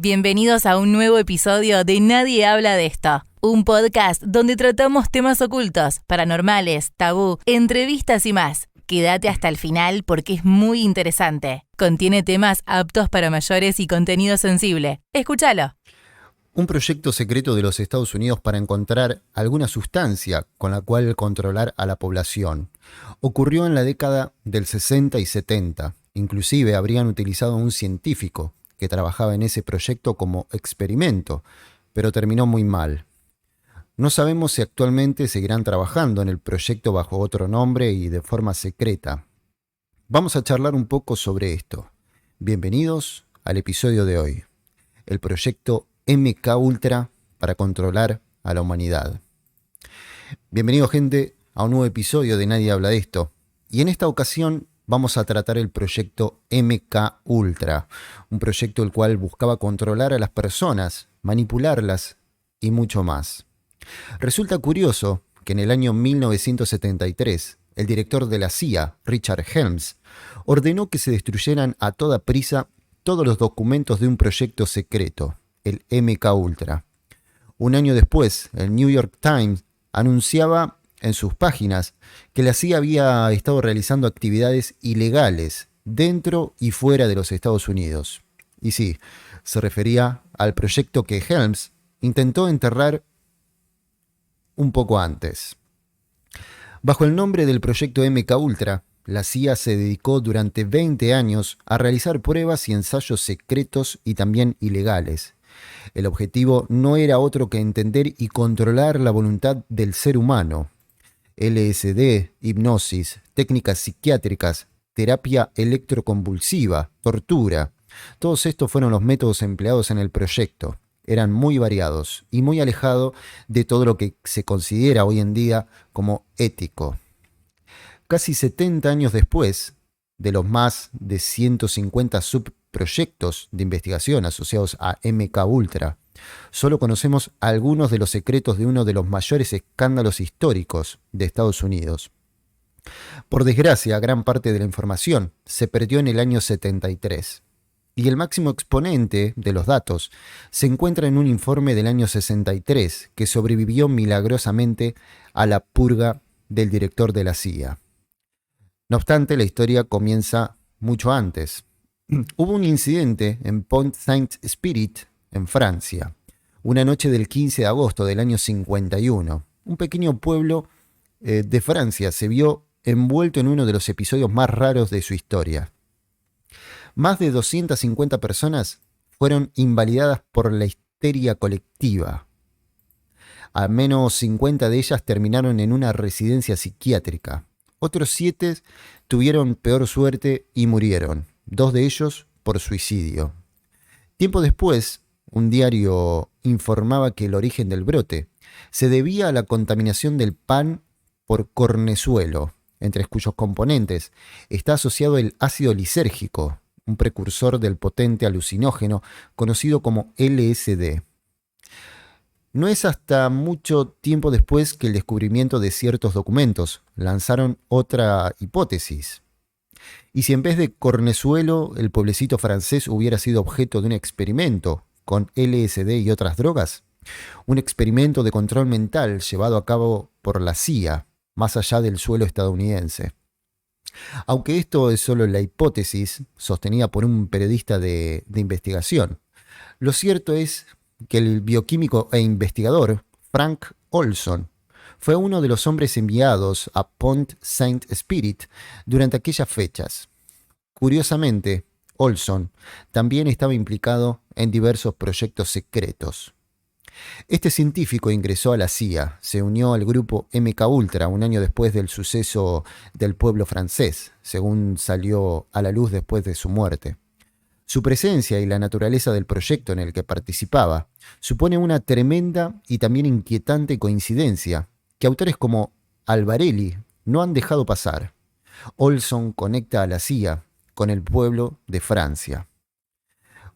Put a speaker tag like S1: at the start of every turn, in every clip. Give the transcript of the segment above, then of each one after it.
S1: Bienvenidos a un nuevo episodio de Nadie habla de esto, un podcast donde tratamos temas ocultos, paranormales, tabú, entrevistas y más. Quédate hasta el final porque es muy interesante. Contiene temas aptos para mayores y contenido sensible. Escúchalo.
S2: Un proyecto secreto de los Estados Unidos para encontrar alguna sustancia con la cual controlar a la población. Ocurrió en la década del 60 y 70. Inclusive habrían utilizado a un científico que trabajaba en ese proyecto como experimento, pero terminó muy mal. No sabemos si actualmente seguirán trabajando en el proyecto bajo otro nombre y de forma secreta. Vamos a charlar un poco sobre esto. Bienvenidos al episodio de hoy. El proyecto MK Ultra para controlar a la humanidad. Bienvenido, gente, a un nuevo episodio de Nadie habla de esto. Y en esta ocasión vamos a tratar el proyecto MK Ultra, un proyecto el cual buscaba controlar a las personas, manipularlas y mucho más. Resulta curioso que en el año 1973, el director de la CIA, Richard Helms, ordenó que se destruyeran a toda prisa todos los documentos de un proyecto secreto, el MK Ultra. Un año después, el New York Times anunciaba en sus páginas que la CIA había estado realizando actividades ilegales dentro y fuera de los Estados Unidos. Y sí, se refería al proyecto que Helms intentó enterrar un poco antes. Bajo el nombre del proyecto MK Ultra, la CIA se dedicó durante 20 años a realizar pruebas y ensayos secretos y también ilegales. El objetivo no era otro que entender y controlar la voluntad del ser humano. LSD, hipnosis, técnicas psiquiátricas, terapia electroconvulsiva, tortura. Todos estos fueron los métodos empleados en el proyecto. Eran muy variados y muy alejados de todo lo que se considera hoy en día como ético. Casi 70 años después de los más de 150 subproyectos de investigación asociados a MK Ultra, solo conocemos algunos de los secretos de uno de los mayores escándalos históricos de Estados Unidos. Por desgracia, gran parte de la información se perdió en el año 73. Y el máximo exponente de los datos se encuentra en un informe del año 63 que sobrevivió milagrosamente a la purga del director de la CIA. No obstante, la historia comienza mucho antes. Hubo un incidente en Pont-Saint-Esprit, en Francia, una noche del 15 de agosto del año 51. Un pequeño pueblo de Francia se vio envuelto en uno de los episodios más raros de su historia. Más de 250 personas fueron invalidadas por la histeria colectiva. Al menos 50 de ellas terminaron en una residencia psiquiátrica. Otros 7 tuvieron peor suerte y murieron, 2 de ellos por suicidio. Tiempo después, un diario informaba que el origen del brote se debía a la contaminación del pan por cornezuelo, entre cuyos componentes está asociado el ácido lisérgico, un precursor del potente alucinógeno conocido como LSD. No es hasta mucho tiempo después que el descubrimiento de ciertos documentos lanzaron otra hipótesis. ¿Y si en vez de cornezuelo el pueblecito francés hubiera sido objeto de un experimento con LSD y otras drogas? Un experimento de control mental llevado a cabo por la CIA, más allá del suelo estadounidense. Aunque esto es solo la hipótesis sostenida por un periodista de investigación, lo cierto es que el bioquímico e investigador Frank Olson fue uno de los hombres enviados a Pont-Saint-Esprit durante aquellas fechas. Curiosamente, Olson también estaba implicado en diversos proyectos secretos. Este científico ingresó a la CIA, se unió al grupo MK Ultra un año después del suceso del pueblo francés, según salió a la luz después de su muerte. Su presencia y la naturaleza del proyecto en el que participaba supone una tremenda y también inquietante coincidencia que autores como Albarelli no han dejado pasar. Olson conecta a la CIA con el pueblo de Francia.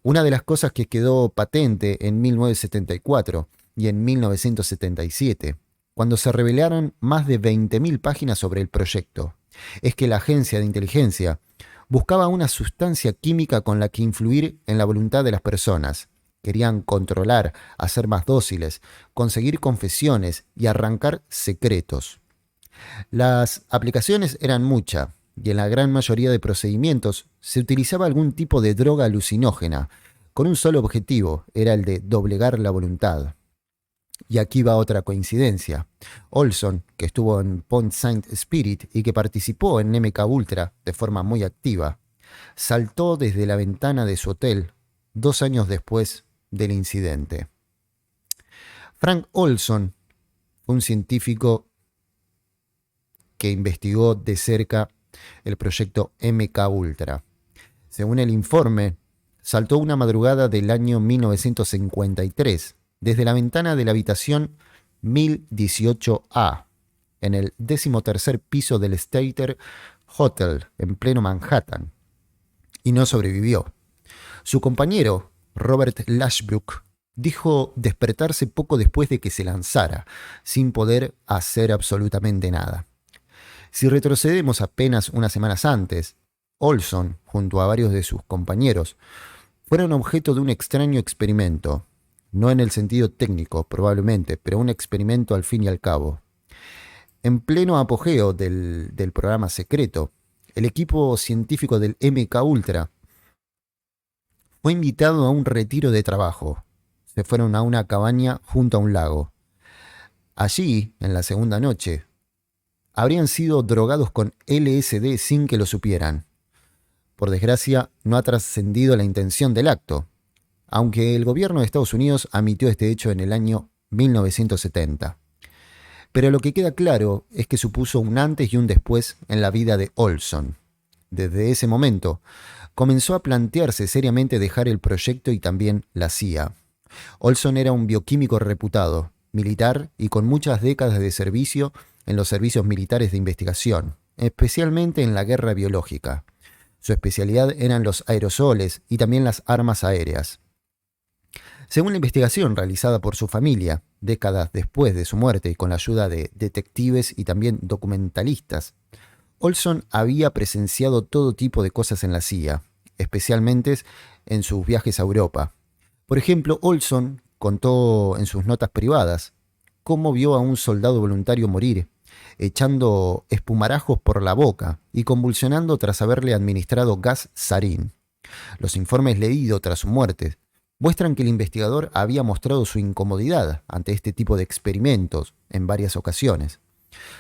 S2: Una de las cosas que quedó patente en 1974 y en 1977, cuando se revelaron más de 20.000 páginas sobre el proyecto, es que la agencia de inteligencia buscaba una sustancia química con la que influir en la voluntad de las personas, Querían controlar, hacer más dóciles, conseguir confesiones y arrancar secretos. Las aplicaciones eran muchas y en la gran mayoría de procedimientos se utilizaba algún tipo de droga alucinógena, con un solo objetivo, era el de doblegar la voluntad. Y aquí va otra coincidencia. Olson, que estuvo en Point Saint Spirit y que participó en MK Ultra de forma muy activa, saltó desde la ventana de su hotel 2 años después del incidente. Frank Olson fue un científico que investigó de cerca el proyecto MK Ultra. Según el informe, saltó una madrugada del año 1953 desde la ventana de la habitación 1018A en el 13º piso del Stater Hotel en pleno Manhattan y no sobrevivió. Su compañero, Robert Lashbrook, dijo despertarse poco después de que se lanzara, sin poder hacer absolutamente nada. Si retrocedemos apenas unas semanas antes, Olson, junto a varios de sus compañeros, fueron objeto de un extraño experimento, no en el sentido técnico probablemente, pero un experimento al fin y al cabo. En pleno apogeo del programa secreto, el equipo científico del MK Ultra fue invitado a un retiro de trabajo. Se fueron a una cabaña junto a un lago. Allí, en la segunda noche, habrían sido drogados con LSD sin que lo supieran. Por desgracia, no ha trascendido la intención del acto, aunque el gobierno de Estados Unidos admitió este hecho en el año 1970. Pero lo que queda claro es que supuso un antes y un después en la vida de Olson. Desde ese momento, comenzó a plantearse seriamente dejar el proyecto y también la CIA. Olson era un bioquímico reputado, militar y con muchas décadas de servicio en los servicios militares de investigación, especialmente en la guerra biológica. Su especialidad eran los aerosoles y también las armas aéreas. Según la investigación realizada por su familia, décadas después de su muerte y con la ayuda de detectives y también documentalistas, Olson había presenciado todo tipo de cosas en la CIA, especialmente en sus viajes a Europa. Por ejemplo, Olson contó en sus notas privadas cómo vio a un soldado voluntario morir, echando espumarajos por la boca y convulsionando tras haberle administrado gas sarín. Los informes leídos tras su muerte muestran que el investigador había mostrado su incomodidad ante este tipo de experimentos en varias ocasiones.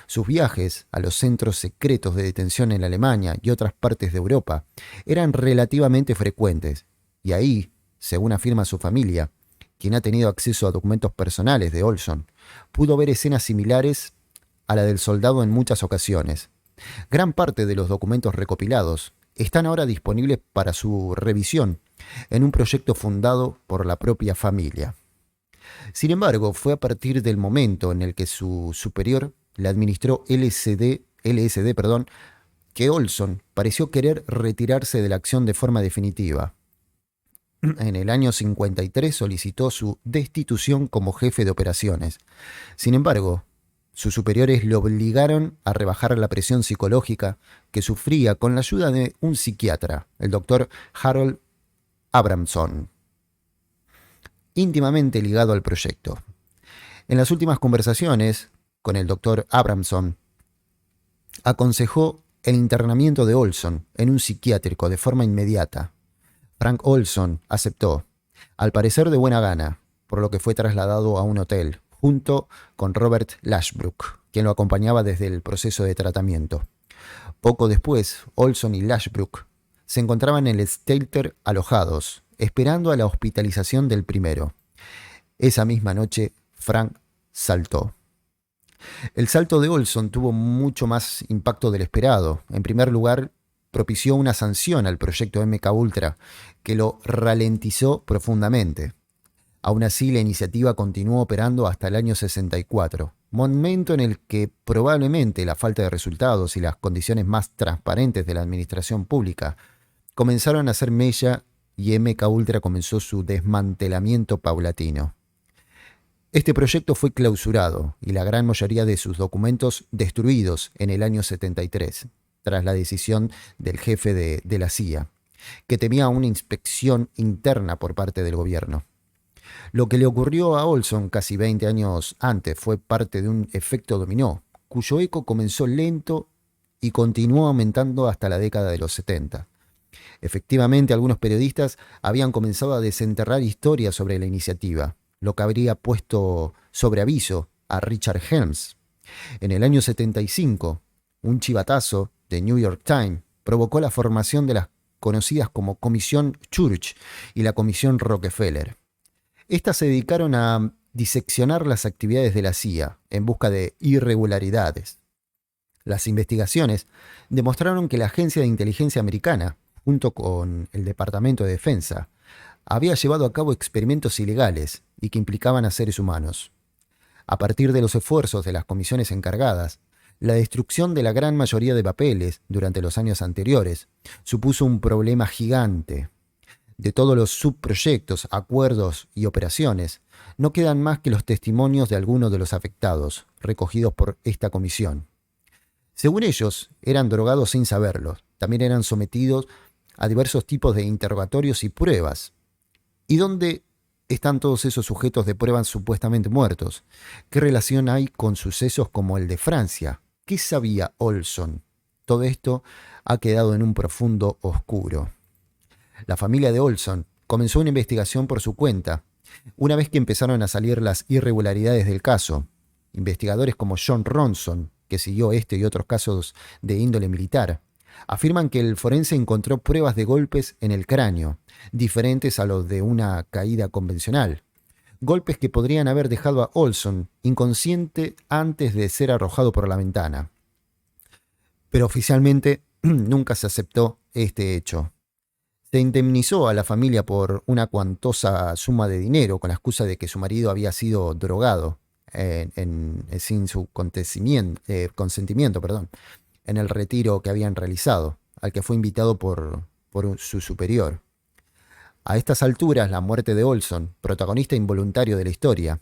S2: Sus viajes a los centros secretos de detención en Alemania y otras partes de Europa eran relativamente frecuentes, y ahí, según afirma su familia, quien ha tenido acceso a documentos personales de Olson, pudo ver escenas similares a la del soldado en muchas ocasiones. Gran parte de los documentos recopilados están ahora disponibles para su revisión en un proyecto fundado por la propia familia. Sin embargo, fue a partir del momento en el que su superior le administró LSD, que Olson pareció querer retirarse de la acción de forma definitiva. En el año 53 solicitó su destitución como jefe de operaciones. Sin embargo, sus superiores lo obligaron a rebajar la presión psicológica que sufría con la ayuda de un psiquiatra, el doctor Harold Abramson, íntimamente ligado al proyecto. En las últimas conversaciones con el doctor Abramson, aconsejó el internamiento de Olson en un psiquiátrico de forma inmediata. Frank Olson aceptó, al parecer de buena gana, por lo que fue trasladado a un hotel, junto con Robert Lashbrook, quien lo acompañaba desde el proceso de tratamiento. Poco después, Olson y Lashbrook se encontraban en el Stater alojados, esperando a la hospitalización del primero. Esa misma noche, Frank saltó. El salto de Olson tuvo mucho más impacto del esperado. En primer lugar, propició una sanción al proyecto MK Ultra, que lo ralentizó profundamente. Aún así, la iniciativa continuó operando hasta el año 64, momento en el que probablemente la falta de resultados y las condiciones más transparentes de la administración pública comenzaron a hacer mella y MK Ultra comenzó su desmantelamiento paulatino. Este proyecto fue clausurado y la gran mayoría de sus documentos destruidos en el año 73, tras la decisión del jefe de la CIA, que temía una inspección interna por parte del gobierno. Lo que le ocurrió a Olson casi 20 años antes fue parte de un efecto dominó, cuyo eco comenzó lento y continuó aumentando hasta la década de los 70. Efectivamente, algunos periodistas habían comenzado a desenterrar historias sobre la iniciativa, lo que habría puesto sobre aviso a Richard Helms. En el año 75, un chivatazo de New York Times provocó la formación de las conocidas como Comisión Church y la Comisión Rockefeller. Estas se dedicaron a diseccionar las actividades de la CIA en busca de irregularidades. Las investigaciones demostraron que la Agencia de Inteligencia Americana, junto con el Departamento de Defensa, había llevado a cabo experimentos ilegales y que implicaban a seres humanos. A partir de los esfuerzos de las comisiones encargadas, la destrucción de la gran mayoría de papeles durante los años anteriores supuso un problema gigante. De todos los subproyectos, acuerdos y operaciones, no quedan más que los testimonios de algunos de los afectados, recogidos por esta comisión. Según ellos, eran drogados sin saberlo. También eran sometidos a diversos tipos de interrogatorios y pruebas. ¿Y dónde están todos esos sujetos de pruebas supuestamente muertos? ¿Qué relación hay con sucesos como el de Francia? ¿Qué sabía Olson? Todo esto ha quedado en un profundo oscuro. La familia de Olson comenzó una investigación por su cuenta, una vez que empezaron a salir las irregularidades del caso. Investigadores como John Ronson, que siguió este y otros casos de índole militar, afirman que el forense encontró pruebas de golpes en el cráneo, diferentes a los de una caída convencional. Golpes que podrían haber dejado a Olson inconsciente antes de ser arrojado por la ventana. Pero oficialmente nunca se aceptó este hecho. Se indemnizó a la familia por una cuantosa suma de dinero con la excusa de que su marido había sido drogado sin su consentimiento, en el retiro que habían realizado, al que fue invitado por su superior. A estas alturas, la muerte de Olson, protagonista involuntario de la historia,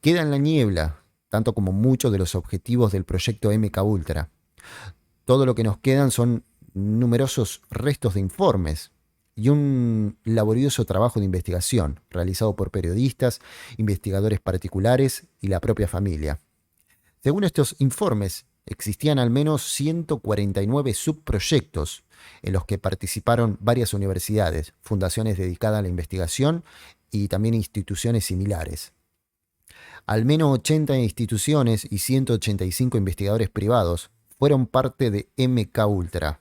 S2: queda en la niebla, tanto como muchos de los objetivos del proyecto MKUltra. Todo lo que nos quedan son numerosos restos de informes y un laborioso trabajo de investigación realizado por periodistas, investigadores particulares y la propia familia. Según estos informes, existían al menos 149 subproyectos en los que participaron varias universidades, fundaciones dedicadas a la investigación y también instituciones similares. Al menos 80 instituciones y 185 investigadores privados fueron parte de MKUltra,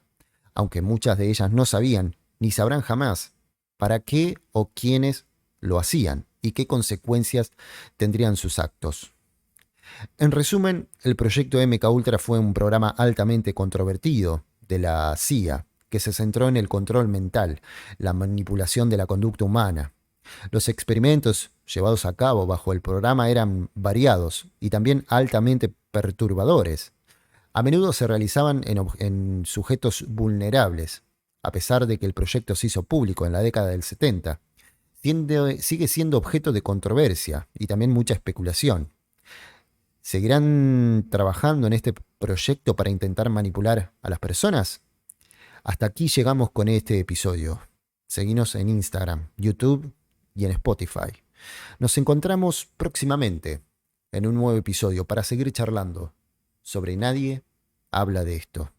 S2: aunque muchas de ellas no sabían ni sabrán jamás para qué o quiénes lo hacían y qué consecuencias tendrían sus actos. En resumen, el proyecto MKUltra fue un programa altamente controvertido de la CIA, que se centró en el control mental, la manipulación de la conducta humana. Los experimentos llevados a cabo bajo el programa eran variados y también altamente perturbadores. A menudo se realizaban en sujetos vulnerables. A pesar de que el proyecto se hizo público en la década del 70, sigue siendo objeto de controversia y también mucha especulación. ¿Seguirán trabajando en este proyecto para intentar manipular a las personas? Hasta aquí llegamos con este episodio. Seguinos en Instagram, YouTube y en Spotify. Nos encontramos próximamente en un nuevo episodio para seguir charlando sobre Nadie habla de esto.